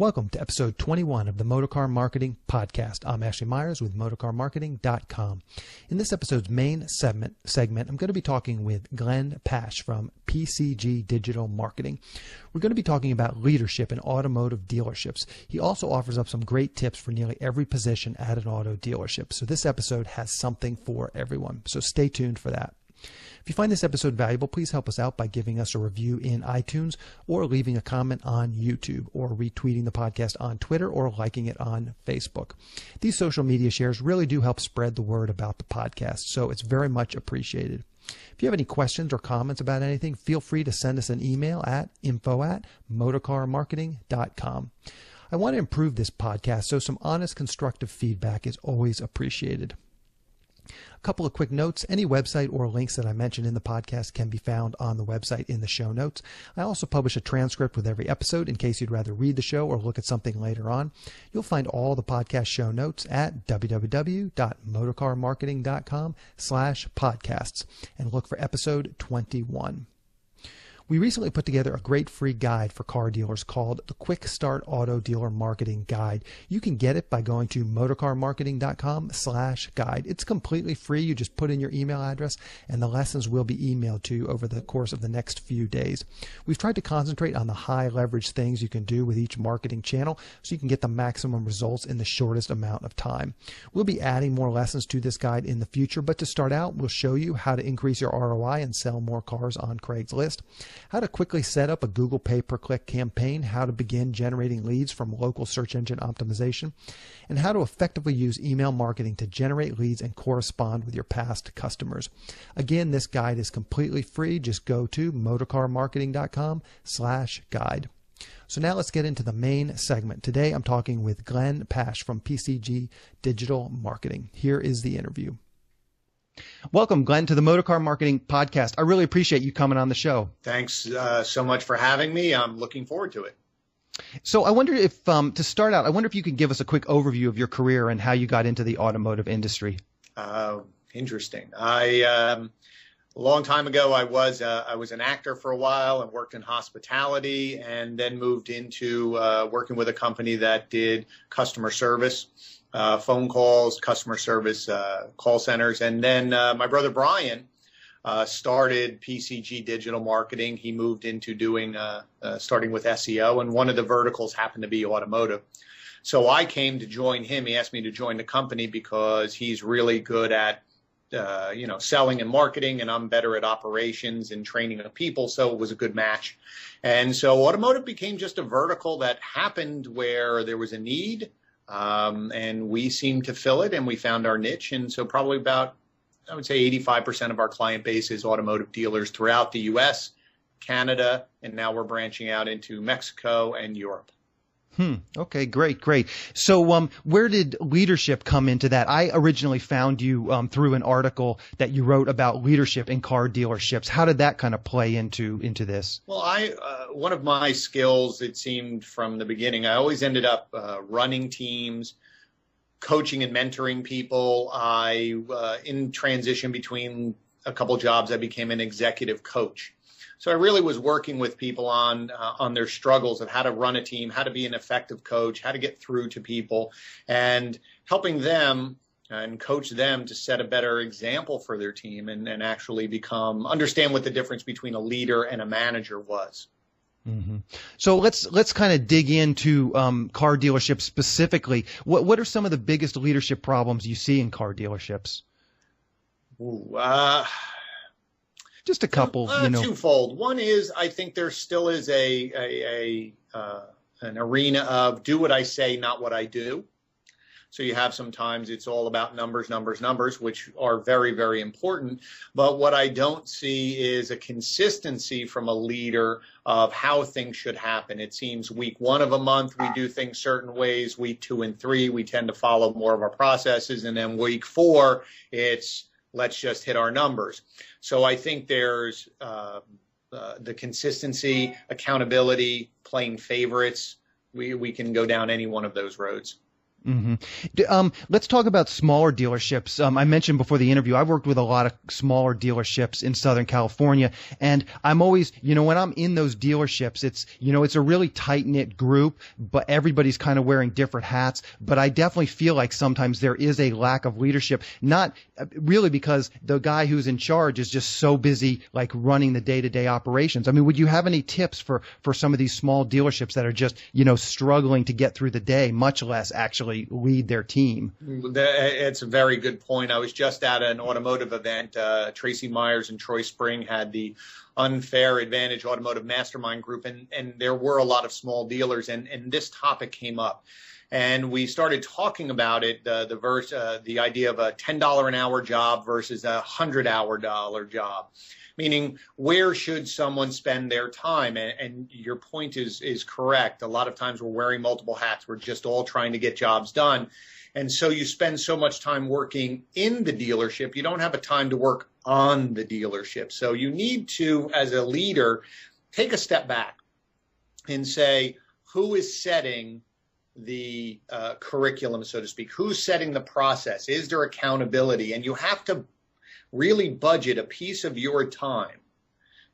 Welcome to episode 21 of the Motorcar Marketing Podcast. I'm Ashley Myers with motorcarmarketing.com. In this episode's main segment, I'm going to be talking with Glenn Pasch from PCG Digital Marketing. We're going to be talking about leadership in automotive dealerships. He also offers up some great tips for nearly every position at an auto dealership. So this episode has something for everyone. So stay tuned for that. If you find this episode valuable, please help us out by giving us a review in iTunes or leaving a comment on YouTube or retweeting the podcast on Twitter or liking it on Facebook. These social media shares really do help spread the word about the podcast, so it's very much appreciated. If you have any questions or comments about anything, feel free to send us an email at info@motorcarmarketing.com. I want to improve this podcast, so some honest, constructive feedback is always appreciated. A couple of quick notes. Any website or links that I mentioned in the podcast can be found on the website in the show notes. I also publish a transcript with every episode in case you'd rather read the show or look at something later on. You'll find all the podcast show notes at www.motorcarmarketing.com/podcasts and look for episode 21. We recently put together a great free guide for car dealers called the Quick Start Auto Dealer Marketing Guide. You can get it by going to motorcarmarketing.com/guide. It's completely free. You just put in your email address and the lessons will be emailed to you over the course of the next few days. We've tried to concentrate on the high leverage things you can do with each marketing channel so you can get the maximum results in the shortest amount of time. We'll be adding more lessons to this guide in the future, but to start out, we'll show you how to increase your ROI and sell more cars on Craigslist, how to quickly set up a Google pay-per-click campaign, how to begin generating leads from local search engine optimization, and how to effectively use email marketing to generate leads and correspond with your past customers. Again, this guide is completely free. Just go to motorcarmarketing.com/guide. So now let's get into the main segment. Today I'm talking with Glenn Pasch from PCG Digital Marketing. Here is the interview. Welcome, Glenn, to the Motorcar Marketing Podcast. I really appreciate you coming on the show. Thanks so much for having me. I'm looking forward to it. So I wonder if, to start out, I wonder if you could give us a quick overview of your career and how you got into the automotive industry. Interesting. A long time ago, I was an actor for a while and worked in hospitality, and then moved into working with a company that did customer service. Phone calls, customer service, call centers. And then my brother Brian started PCG Digital Marketing. He moved into doing, starting with SEO, and one of the verticals happened to be automotive. So I came to join him. He asked me to join the company because he's really good at, selling and marketing, and I'm better at operations and training of people. So it was a good match. And so automotive became just a vertical that happened where there was a need. And we seemed to fill it, and we found our niche. And so probably about, I would say 85% of our client base is automotive dealers throughout the U.S., Canada, and now we're branching out into Mexico and Europe. Okay, great. So where did leadership come into that? I originally found you through an article that you wrote about leadership in car dealerships. How did that kind of play into this? Well, one of my skills, it seemed from the beginning, I always ended up running teams, coaching and mentoring people. In transition between a couple jobs, I became an executive coach. So I really was working with people on their struggles of how to run a team, how to be an effective coach, how to get through to people, and helping them and coach them to set a better example for their team and actually understand what the difference between a leader and a manager was. Mm-hmm. So let's kind of dig into car dealerships specifically. What are some of the biggest leadership problems you see in car dealerships? Just a couple, Twofold. One is, I think there still is an arena of do what I say, not what I do. So you have sometimes it's all about numbers, which are very, very important. But what I don't see is a consistency from a leader of how things should happen. It seems week 1 of a month, we do things certain ways. Week 2 and 3, we tend to follow more of our processes. And then week 4, it's let's just hit our numbers. So I think there's the consistency, accountability, playing favorites. We can go down any one of those roads. hmm Let's talk about smaller dealerships. I mentioned before the interview, I've worked with a lot of smaller dealerships in Southern California, and I'm always, when I'm in those dealerships, it's a really tight knit group, but everybody's kind of wearing different hats. But I definitely feel like sometimes there is a lack of leadership, not really because the guy who's in charge is just so busy, like running the day to day operations. I mean, would you have any tips for some of these small dealerships that are just, struggling to get through the day, much less actually lead their team? It's a very good point. I was just at an automotive event. Tracy Myers and Troy Spring had the Unfair Advantage Automotive Mastermind Group, and there were a lot of small dealers, and this topic came up. And we started talking about it, the idea of a $10 an hour job versus a $100 job. Meaning, where should someone spend their time? And your point is correct. A lot of times we're wearing multiple hats. We're just all trying to get jobs done. And so you spend so much time working in the dealership, you don't have a time to work on the dealership. So you need to, as a leader, take a step back and say, who is setting the curriculum, so to speak? Who's setting the process? Is there accountability? And you have to really budget a piece of your time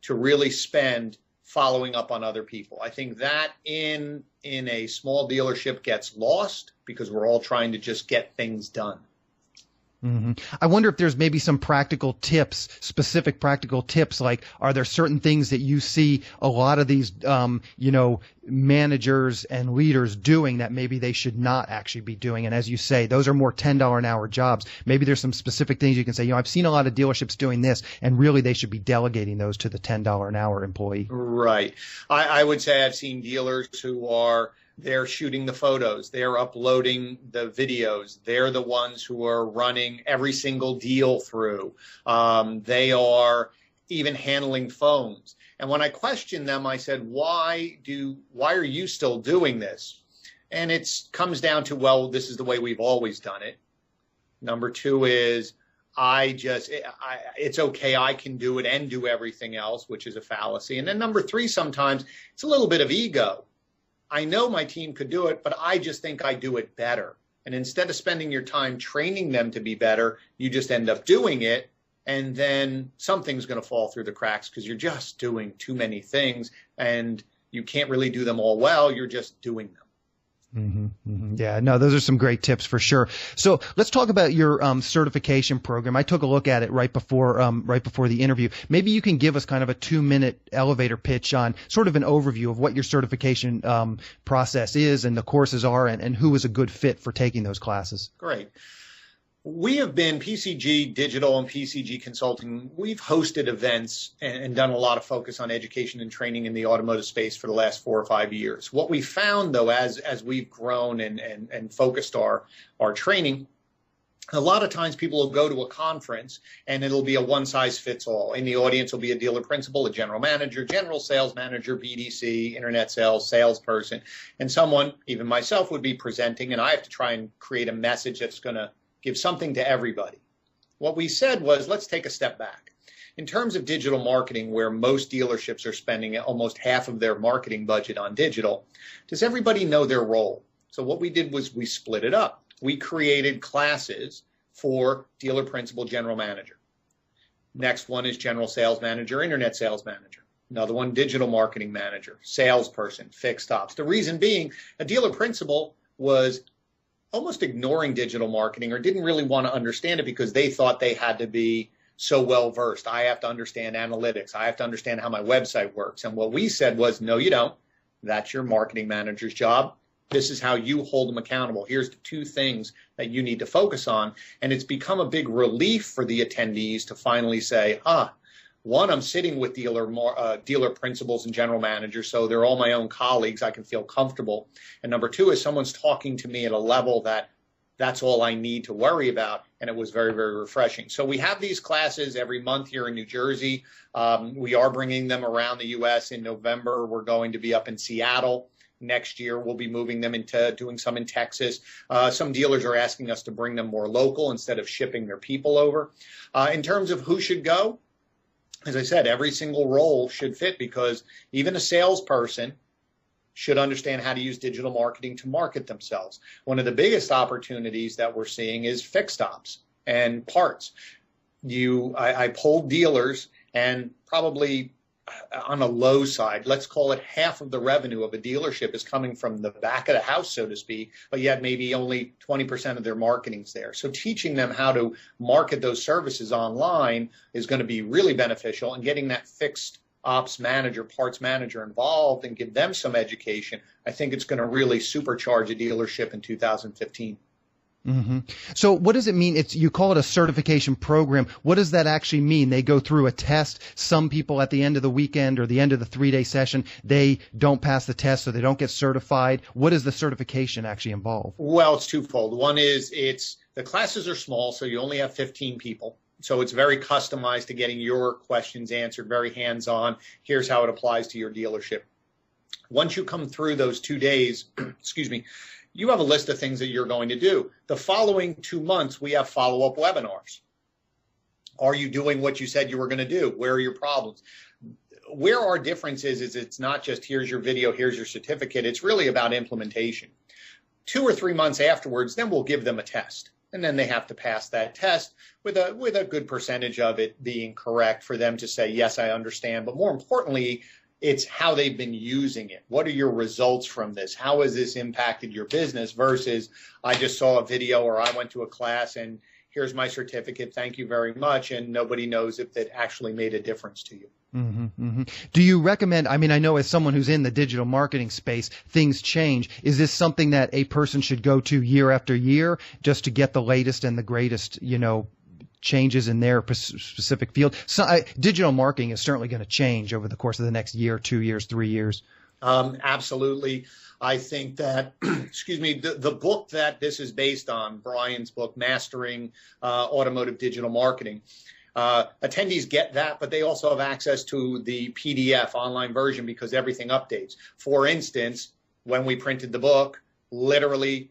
to really spend following up on other people. I think that in a small dealership gets lost because we're all trying to just get things done. Mm-hmm. I wonder if there's maybe some practical tips, specific practical tips, like are there certain things that you see a lot of these, managers and leaders doing that maybe they should not actually be doing? And as you say, those are more $10 an hour jobs. Maybe there's some specific things you can say, I've seen a lot of dealerships doing this, and really they should be delegating those to the $10 an hour employee. Right. I would say I've seen dealers who they're shooting the photos. They're uploading the videos. They're the ones who are running every single deal through. They are even handling phones. And when I questioned them, I said, why are you still doing this? And it comes down to, well, this is the way we've always done it. Number two is, it's okay, I can do it and do everything else, which is a fallacy. And then number three, sometimes it's a little bit of ego. I know my team could do it, but I just think I do it better. And instead of spending your time training them to be better, you just end up doing it. And then something's going to fall through the cracks because you're just doing too many things and you can't really do them all well. You're just doing them. Mm-hmm, mm-hmm. Yeah, no, those are some great tips for sure. So let's talk about your certification program. I took a look at it right before the interview. Maybe you can give us kind of a 2-minute elevator pitch on sort of an overview of what your certification process is and the courses are, and who is a good fit for taking those classes. Great. We have been PCG Digital and PCG Consulting. We've hosted events and done a lot of focus on education and training in the automotive space for the last 4 or 5 years. What we found, though, as we've grown and focused our training, a lot of times people will go to a conference and it'll be a one-size-fits-all. In the audience will be a dealer principal, a general manager, general sales manager, BDC, internet sales, salesperson, and someone, even myself, would be presenting, and I have to try and create a message that's going to give something to everybody. What we said was, let's take a step back. In terms of digital marketing, where most dealerships are spending almost half of their marketing budget on digital, does everybody know their role? So what we did was we split it up. We created classes for dealer principal, general manager. Next one is general sales manager, internet sales manager. Another one, digital marketing manager, salesperson, fixed ops. The reason being, a dealer principal was almost ignoring digital marketing or didn't really want to understand it because they thought they had to be so well versed. I have to understand analytics. I have to understand how my website works. And what we said was, no, you don't. That's your marketing manager's job. This is how you hold them accountable. Here's the 2 things that you need to focus on. And it's become a big relief for the attendees to finally say, one, I'm sitting with dealer principals and general managers, so they're all my own colleagues. I can feel comfortable. And number 2 is someone's talking to me at a level that's all I need to worry about. And it was very, very refreshing. So we have these classes every month here in New Jersey. We are bringing them around the U.S. In November. We're going to be up in Seattle. Next year, we'll be moving them into doing some in Texas. Some dealers are asking us to bring them more local instead of shipping their people over. In terms of who should go, as I said, every single role should fit because even a salesperson should understand how to use digital marketing to market themselves. One of the biggest opportunities that we're seeing is fixed ops and parts. I polled dealers, and probably on a low side, let's call it half of the revenue of a dealership is coming from the back of the house, so to speak, but yet maybe only 20% of their marketing's there. So teaching them how to market those services online is going to be really beneficial, and getting that fixed ops manager, parts manager involved and give them some education, I think it's going to really supercharge a dealership in 2015. Mm-hmm. So what does it mean? You call it a certification program. What does that actually mean? They go through a test. Some people at the end of the weekend or the end of the 3-day session, they don't pass the test, so they don't get certified. What does the certification actually involve? Well, it's twofold. One is the classes are small, so you only have 15 people. So it's very customized to getting your questions answered, very hands-on. Here's how it applies to your dealership. Once you come through those 2 days, excuse me, you have a list of things that you're going to do. The following 2 months, we have follow-up webinars. Are you doing what you said you were going to do? Where are your problems? Where our difference is it's not just here's your video, here's your certificate. It's really about implementation. 2 or 3 months afterwards, then we'll give them a test. And then they have to pass that test with a good percentage of it being correct for them to say, yes, I understand. But more importantly, it's how they've been using it. What are your results from this? How has this impacted your business versus I just saw a video or I went to a class and here's my certificate. Thank you very much. And nobody knows if it actually made a difference to you. Mm-hmm, mm-hmm. Do you recommend, I mean, I know as someone who's in the digital marketing space, things change. Is this something that a person should go to year after year just to get the latest and the greatest, changes in their specific field? So digital marketing is certainly going to change over the course of the next year, 2 years, 3 years. Absolutely. I think that, excuse me, the book that this is based on, Brian's book, Mastering Automotive Digital Marketing, attendees get that, but they also have access to the PDF online version because everything updates. For instance, when we printed the book, literally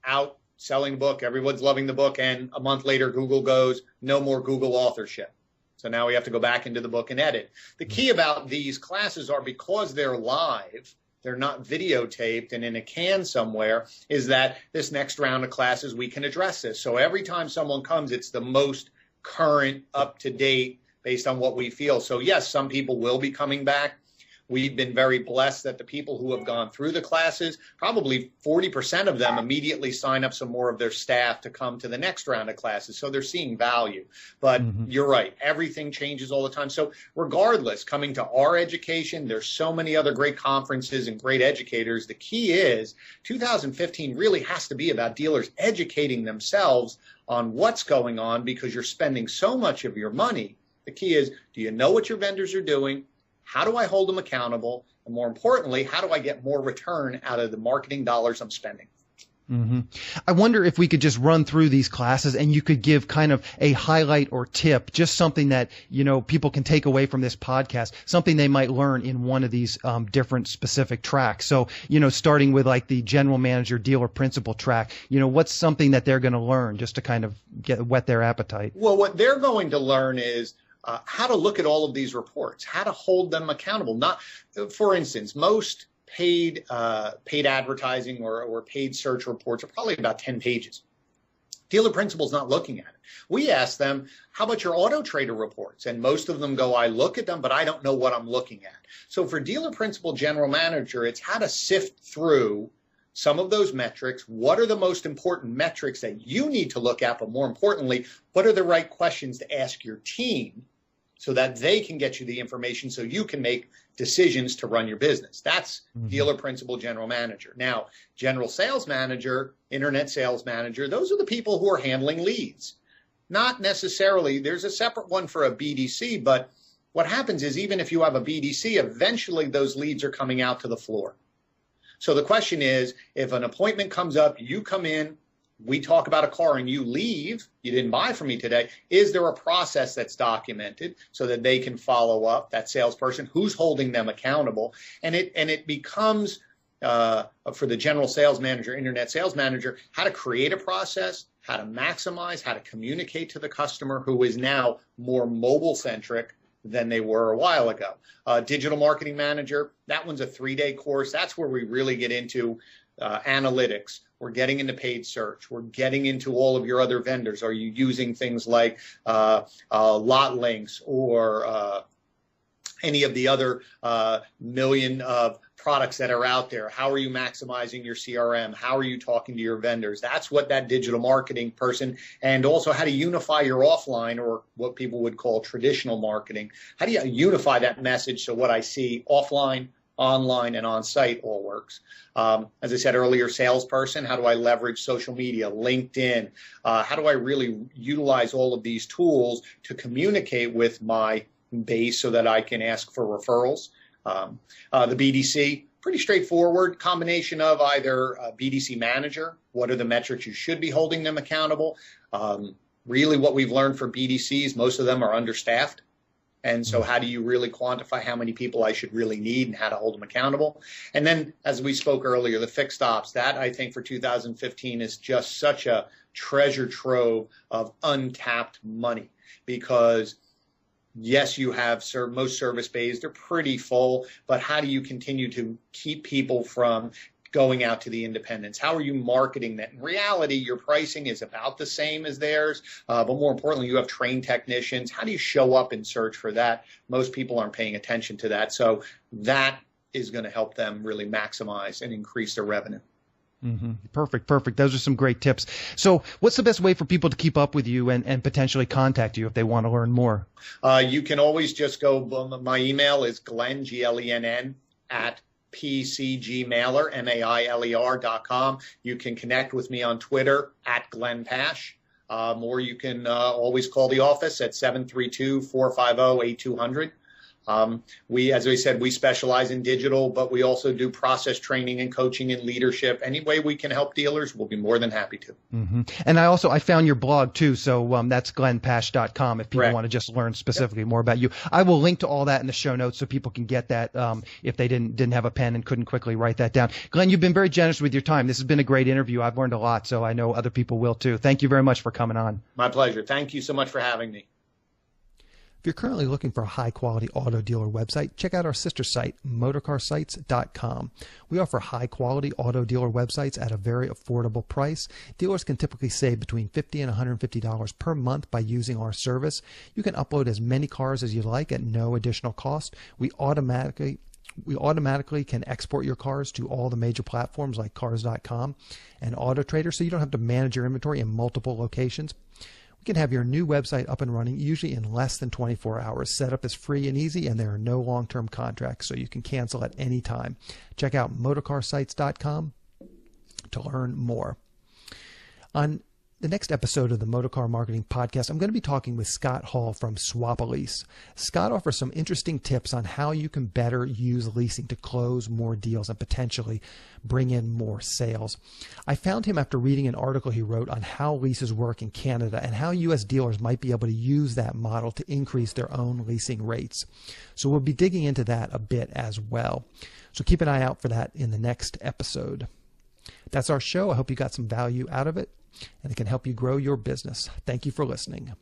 out selling the book, everyone's loving the book, and a month later Google goes, no more Google authorship. So now we have to go back into the book and edit. The key about these classes are because they're live, they're not videotaped and in a can somewhere, is that this next round of classes we can address this. So every time someone comes, it's the most current, up-to-date, based on what we feel. So yes, some people will be coming back. We've been very blessed that the people who have gone through the classes, probably 40% of them immediately sign up some more of their staff to come to the next round of classes. So they're seeing value. But You're right, everything changes all the time. So regardless, coming to our education, there's so many other great conferences and great educators. The key is 2015 really has to be about dealers educating themselves on what's going on because you're spending so much of your money. The key is, do you know what your vendors are doing? How do I hold them accountable? And more importantly, how do I get more return out of the marketing dollars I'm spending? Mm-hmm. I wonder if we could just run through these classes and you could give kind of a highlight or tip, just something that, people can take away from this podcast, something they might learn in one of these different specific tracks. So, starting with like the general manager, dealer principal track, what's something that they're going to learn just to kind of whet their appetite? Well, what they're going to learn is how to look at all of these reports, how to hold them accountable. Not, for instance, most paid advertising or paid search reports are probably about 10 pages. Dealer Principal's not looking at it. We ask them, how about your Auto Trader reports? And most of them go, I look at them, but I don't know what I'm looking at. So for Dealer Principal General Manager, it's how to sift through some of those metrics. What are the most important metrics that you need to look at? But more importantly, what are the right questions to ask your team so that they can get you the information so you can make decisions to run your business? That's Dealer Principal General Manager. Now, General Sales Manager, Internet Sales Manager, those are the people who are handling leads. Not necessarily, there's a separate one for a BDC, but what happens is even if you have a BDC, eventually those leads are coming out to the floor. So the question is, if an appointment comes up, you come in, we talk about a car and you leave, you didn't buy from me today, is there a process that's documented so that they can follow up, that salesperson, who's holding them accountable? And it becomes, for the general sales manager, internet sales manager, how to create a process, how to maximize, how to communicate to the customer who is now more mobile centric than they were a while ago. Digital Marketing Manager, that one's a 3-day course. That's where we really get into analytics. We're getting into paid search. We're getting into all of your other vendors. Are you using things like lot links or any of the other million of products that are out there? How are you maximizing your CRM? How are you talking to your vendors? That's what that digital marketing person, and also how to unify your offline, or what people would call traditional marketing. How do you unify that message so what I see offline, online, and on site all works? As I said earlier, salesperson, how do I leverage social media, LinkedIn? How do I really utilize all of these tools to communicate with my base so that I can ask for referrals? The BDC, pretty straightforward combination of either a BDC manager, what are the metrics you should be holding them accountable? Really what we've learned for BDCs, most of them are understaffed. And so how do you really quantify how many people I should really need and how to hold them accountable? And then, as we spoke earlier, the fixed ops, that I think for 2015 is just such a treasure trove of untapped money, because yes, you have most service bays, they're pretty full, but how do you continue to keep people from going out to the independents? How are you marketing that? In reality, your pricing is about the same as theirs, but more importantly, you have trained technicians. How do you show up and search for that? Most people aren't paying attention to that, so that is going to help them really maximize and increase their revenue. Mm-hmm. Perfect. Those are some great tips. So what's the best way for people to keep up with you and potentially contact you if they want to learn more? You can always just go, my email is Glenn, Glenn, at PCGmailer, MAILER.com. You can connect with me on Twitter at Glenn Pasch, or you can always call the office at 732-450-8200. As I said, we specialize in digital, but we also do process training and coaching and leadership. Any way we can help dealers, we'll be more than happy to. Mm-hmm. And I found your blog too. So that's glennpasch.com if people Correct. Want to just learn specifically more about you. I will link to all that in the show notes so people can get that if they didn't have a pen and couldn't quickly write that down. Glenn, you've been very generous with your time. This has been a great interview. I've learned a lot, so I know other people will too. Thank you very much for coming on. My pleasure. Thank you so much for having me. If you're currently looking for a high-quality auto dealer website, check out our sister site, motorcarsites.com. We offer high-quality auto dealer websites at a very affordable price. Dealers can typically save between $50 and $150 per month by using our service. You can upload as many cars as you like at no additional cost. We automatically can export your cars to all the major platforms like Cars.com and AutoTrader, so you don't have to manage your inventory in multiple locations. We can have your new website up and running usually in less than 24 hours. Setup is free and easy, and there are no long-term contracts, so you can cancel at any time. Check out motorcarsites.com to learn more. On the next episode of the Motorcar Marketing Podcast, I'm going to be talking with Scott Hall from Swap-A-Lease. Scott offers some interesting tips on how you can better use leasing to close more deals and potentially bring in more sales. I found him after reading an article he wrote on how leases work in Canada and how U.S. dealers might be able to use that model to increase their own leasing rates. So we'll be digging into that a bit as well. So keep an eye out for that in the next episode. That's our show. I hope you got some value out of it, and it can help you grow your business. Thank you for listening.